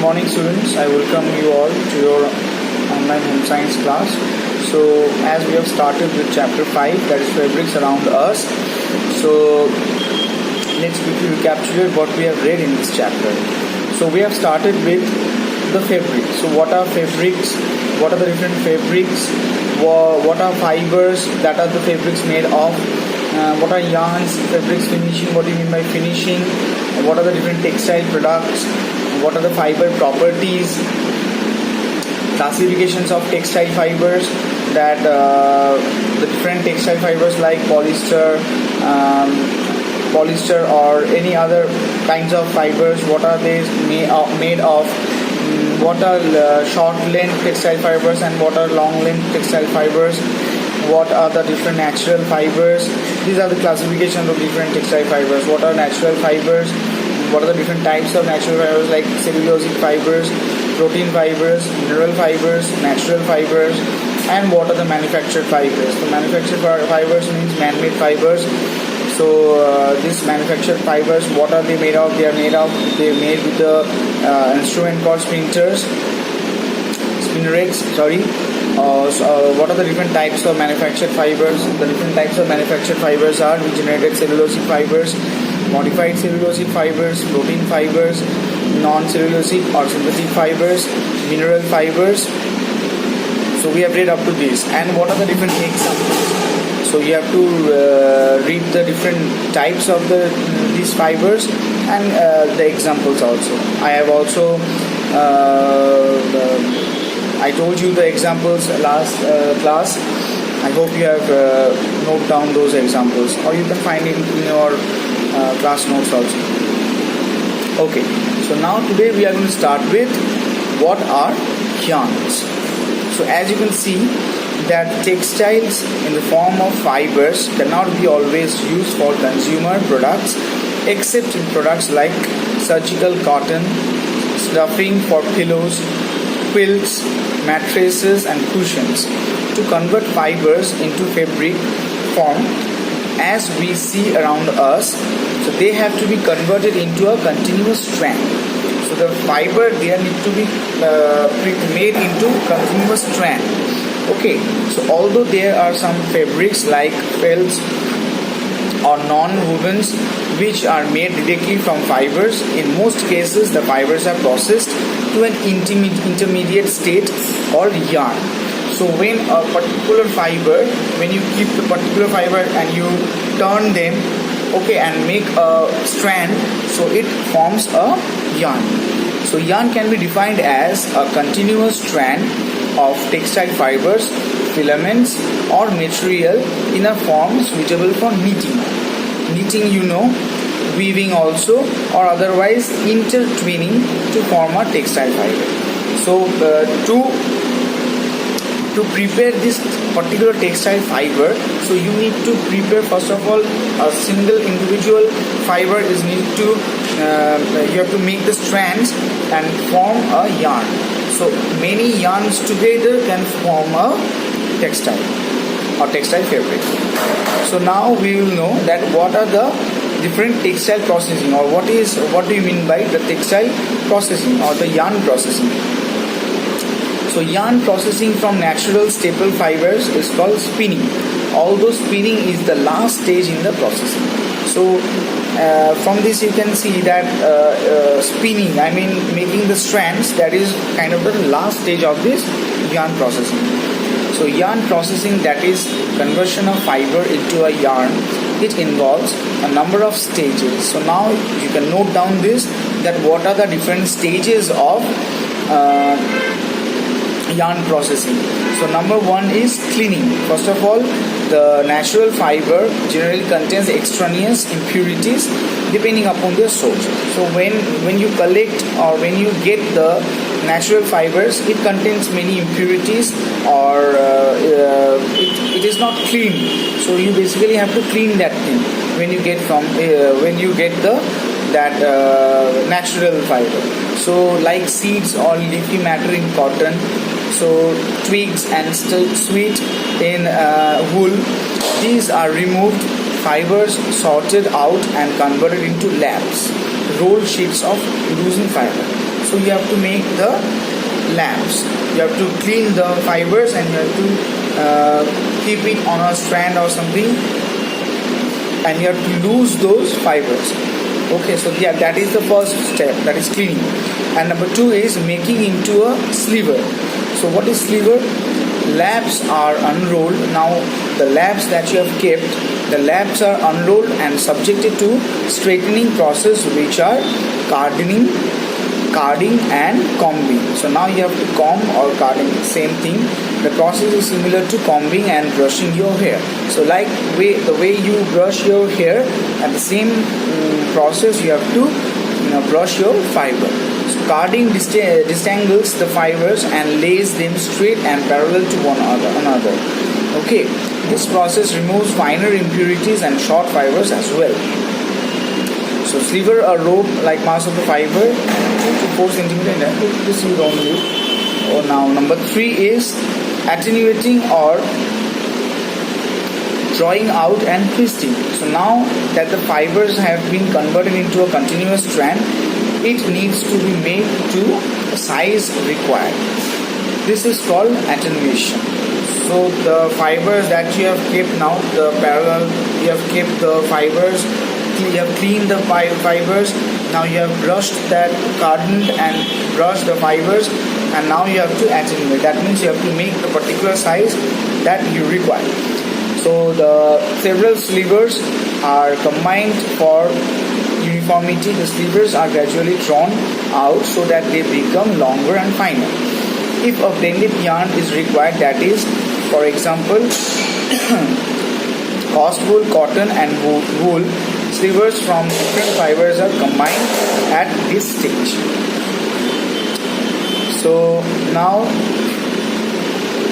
morning students, I welcome you all to your online home science class. So as we have started with chapter 5, that is fabrics around us. So let's quickly recapitulate what we have read in this chapter. So we have started with the fabric. So what are fabrics? What are the different fabrics? What are fibers that are the fabrics made of? What are yarns, fabrics, finishing? What do you mean by finishing? What are the different textile products? What are the fiber properties? Classifications of textile fibers, that the different textile fibers like polyester or any other kinds of fibers, what are they made of? What are short length textile fibers and what are long length textile fibers? What are the different natural fibers? These are the classifications of different textile fibers. What are natural fibers? What are the different types of natural fibers like cellulosic fibers, protein fibers, mineral fibers, natural fibers, and what are the manufactured fibers? The manufactured fibers means man-made fibers. So these manufactured fibers, what are they made of? They're made with the instrument called spinnerets. What are the different types of manufactured fibers? The different types of manufactured fibers are regenerated cellulosic fibers, modified cellulosic fibers, protein fibers, non-cellulosic or synthetic fibers, mineral fibers. So we have read up to this. And what are the different examples? So you have to read the different types of these fibers and the examples also. I have also I told you the examples last class. I hope you have noted down those examples, or you can find it in your class notes also. Okay, so now today we are going to start with what are yarns. So as you can see that textiles in the form of fibers cannot be always used for consumer products except in products like surgical cotton, stuffing for pillows, quilts, mattresses and cushions. To convert fibers into fabric form as we see around us, so they have to be converted into a continuous strand. So the fiber there need to be made into continuous strand. Okay, so although there are some fabrics like felts or non-wovens which are made directly from fibers, in most cases the fibers are processed to an intermediate state called yarn. So when a particular fiber, when you keep the particular fiber and you turn them, okay, and make a strand, so it forms a yarn. So yarn can be defined as a continuous strand of textile fibers, filaments or material in a form suitable for knitting. Knitting, you know, weaving also, or otherwise intertwining to form a textile fiber. So to prepare this particular textile fiber, so you need to prepare first of all a single individual fiber is needed to you have to make the strands and form a yarn. So many yarns together can form a textile or textile fabric. So now we will know that what are the different textile processing, or what do you mean by the textile processing or the yarn processing. So yarn processing from natural staple fibers is called spinning, although spinning is the last stage in the processing. So from this you can see that spinning, I mean making the strands, that is kind of the last stage of this yarn processing. So yarn processing, that is conversion of fiber into a yarn, it involves a number of stages. So now you can note down this, that what are the different stages of yarn processing. So number one is cleaning. First of all, the natural fiber generally contains extraneous impurities depending upon their source. So when you collect or when you get the natural fibers, it contains many impurities, or it is not clean. So you basically have to clean that thing when you get that natural fiber. So like seeds or leafy matter in cotton, so twigs and sweet in wool, these are removed, fibers sorted out and converted into laps, rolled sheets of loosened fiber. so you have to make the lamps. You have to clean the fibers and you have to keep it on a strand or something, and you have to lose those fibers. Okay, so yeah, that is the first step, that is cleaning. And number 2 is making into a sliver. So what is sliver? Labs are unrolled. Now the labs that you have kept, the labs are unrolled and subjected to straightening process, which are carding and combing. So now you have to comb or carding, same thing. The process is similar to combing and brushing your hair. So like the way you brush your hair, at the same process you have to brush your fiber. So carding disentangles the fibers and lays them straight and parallel to one another. Okay, this process removes finer impurities and short fibers as well. So sliver a rope like mass of the fiber 2 to 4 centimeter. This you don't need. Oh, now number 3 is attenuating or drawing out and twisting. So now that the fibers have been converted into a continuous strand, it needs to be made to the size required. This is called attenuation. So the fibers that you have kept now, the parallel, you have kept the fibers, you have cleaned the fibers, now you have brushed that, carded and brushed the fibers, and now you have to attenuate. That means you have to make the particular size that you require. So the several slivers are combined for uniformity. The slivers are gradually drawn out so that they become longer and finer. If a blended yarn is required, that is, for example, cotton wool, cotton and wool, slivers from different fibers are combined at this stage. So now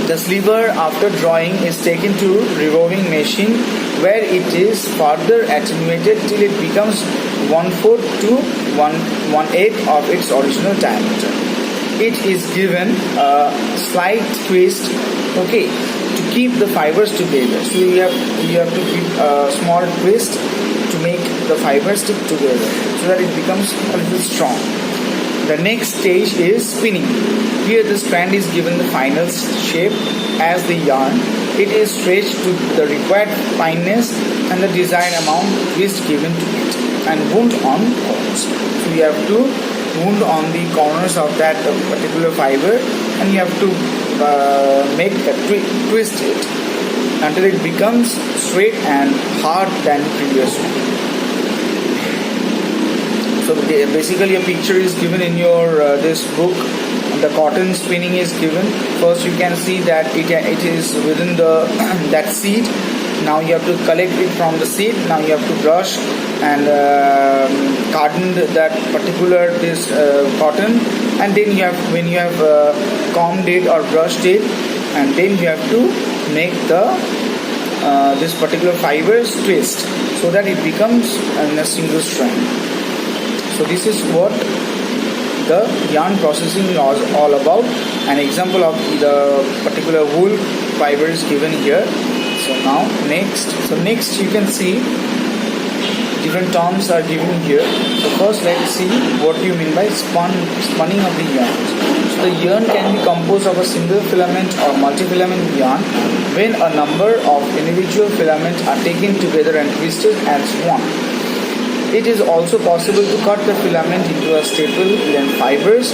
the sliver after drawing is taken to revolving machine, where it is further attenuated till it becomes 1/4 to 1/8 of its original diameter. It is given a slight twist, okay, to keep the fibers together. So you have to give a small twist to make the fibers stick together so that it becomes a little strong. The next stage is spinning. Here the strand is given the final shape as the yarn. It is stretched to the required fineness and the desired amount twist given to it and wound on corners. So you have to wound on the corners of that particular fiber, and you have to twist it until it becomes straight and hard than previous one. So basically a picture is given in your this book. The cotton spinning is given. First you can see that it is within the that seed. Now you have to collect it from the seed. Now you have to brush and cotton that particular this cotton, and then when you have combed it or brushed it, and then you have to make the this particular fibers twist so that it becomes in a single strand. So this is what the yarn processing is all about. An example of the particular wool fiber is given here. So now next you can see different terms are given here. So first let's see what you mean by spinning of the yarn. So the yarn can be composed of a single filament or multi-filament yarn when a number of individual filaments are taken together and twisted as one. It is also possible to cut the filament into a staple length fibers.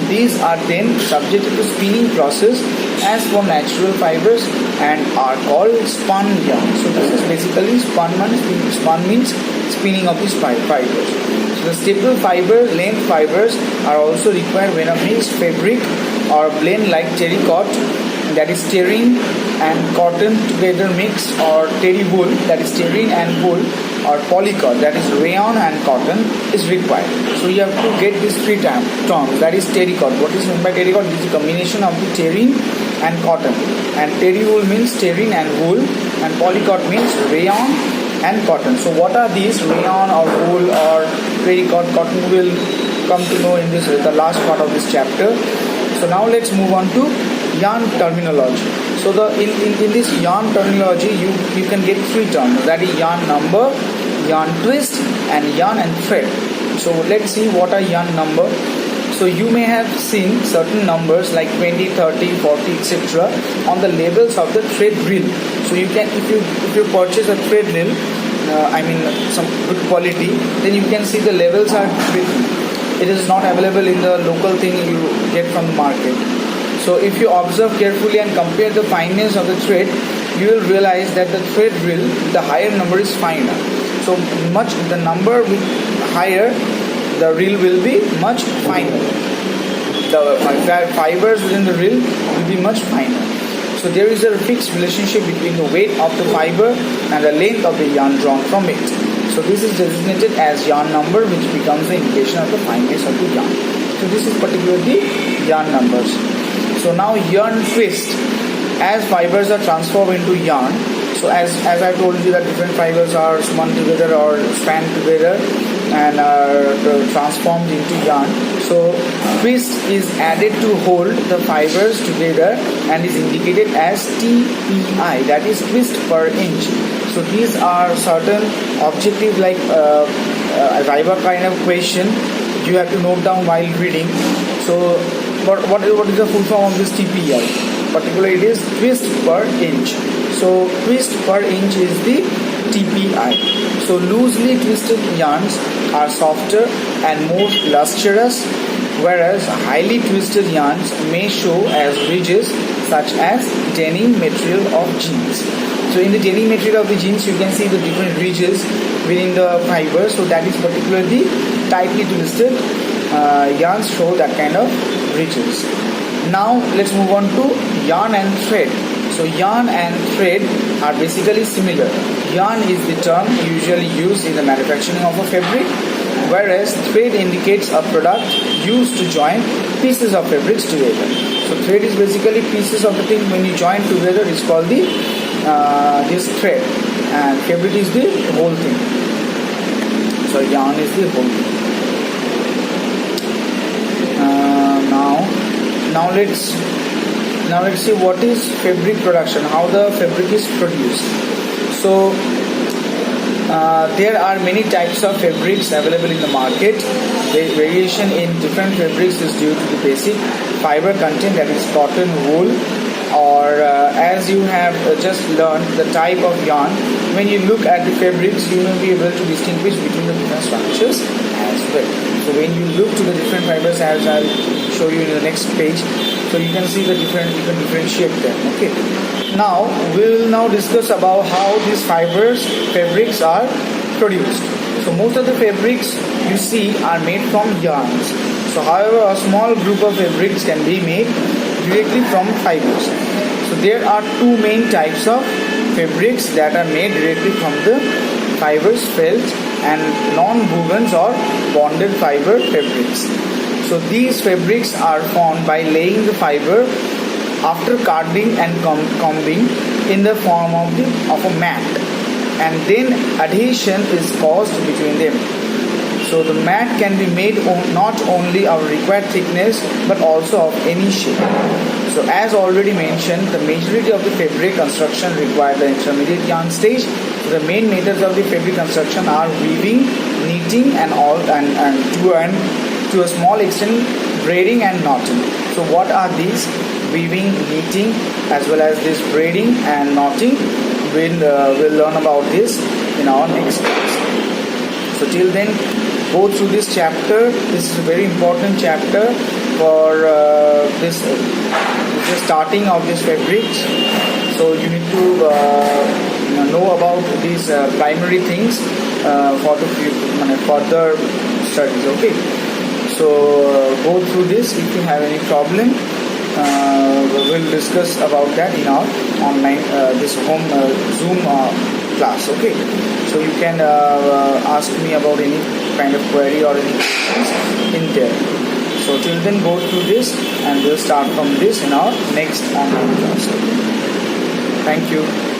These are then subjected to spinning process as for natural fibers and are called spun yarn. So this is basically spun means spinning of these fibers. So the staple fiber length fibers are also required when a mixed fabric or blend like terrycloth, that is terine and cotton together mix, or terry wool, that is terine and wool, or polycot, that is rayon and cotton, is required. So you have to get these three terms. That is terrycloth. What is meant by terrycloth? It is a combination of the terine and cotton. And terry wool means terine and wool, and polycot means rayon and cotton. So what are these? Rayon or wool or terrycloth, cotton, will come to know in this the last part of this chapter. So now let's move on to yarn terminology. So in this yarn terminology you can get three terms, that is yarn number, yarn twist and yarn and thread. So let's see what are yarn number. So you may have seen certain numbers like 20, 30, 40, etc. on the labels of the thread reel. So you can, if you purchase a thread reel, some good quality, then you can see the labels are written. It is not available in the local thing you get from the market. So if you observe carefully and compare the fineness of the thread, you will realize that the thread reel, the higher number is finer. So much the number higher, the reel will be much finer. The fibers within the reel will be much finer. So there is a fixed relationship between the weight of the fiber and the length of the yarn drawn from it. So this is designated as yarn number, which becomes the indication of the fineness of the yarn. So this is particularly yarn numbers. So now yarn twist. As fibers are transformed into yarn, so as I told you that different fibers are spun together or strand together and are transformed into yarn. So twist is added to hold the fibers together and is indicated as TPI, that is twist per inch. So these are certain objective like a Viva kind of question you have to note down while reading. So what is the full form of this TPI? Particularly it is twist per inch. So twist per inch is the TPI. So loosely twisted yarns are softer and more lustrous, whereas highly twisted yarns may show as ridges, such as denim material of jeans. So in the denim material of the jeans, you can see the different ridges within the fiber. So that is particularly tightly twisted yarns show that kind of ridges. Now let's move on to yarn and thread. So yarn and thread are basically similar. Yarn is the term usually used in the manufacturing of a fabric, whereas thread indicates a product used to join pieces of fabrics together. So thread is basically pieces of the thing. When you join together, it's called the this thread, and fabric is the whole thing. So yarn is the whole thing. Now let's see what is fabric production, how the fabric is produced. So there are many types of fabrics available in the market. The variation in different fabrics is due to the basic fiber content, that is cotton, wool, or as you have just learned the type of yarn. When you look at the fabrics, you will be able to distinguish between the different structures as well. So when you look to the different fibers, as I'll show you in the next page, so you can see the you can differentiate them. Okay. Now we will now discuss about how these fabrics are produced. So most of the fabrics you see are made from yarns. So however, a small group of fabrics can be made directly from fibers. So there are two main types of fabrics that are made directly from the fibers: felt and non-woven or bonded fiber fabrics. So these fabrics are formed by laying the fiber after carding and combing in the form of a mat, and then adhesion is caused between them. So the mat can be made not only of required thickness but also of any shape. So as already mentioned, the majority of the fabric construction require the intermediate yarn stage. So the main methods of the fabric construction are weaving, knitting, and to a small extent braiding and knotting. So what are these? Weaving, knitting, as well as this braiding and knotting. We'll learn about this in our next class. So till then, go through this chapter. This is a very important chapter for this the starting of this fabric. So you need to know about these primary things for the further studies. Okay. So go through this. If you have any problem, we'll discuss about that in our online this home Zoom class. Okay. So you can ask me about any kind of query or any questions in there. So till then, go through this and we'll start from this in our next online class. Thank you.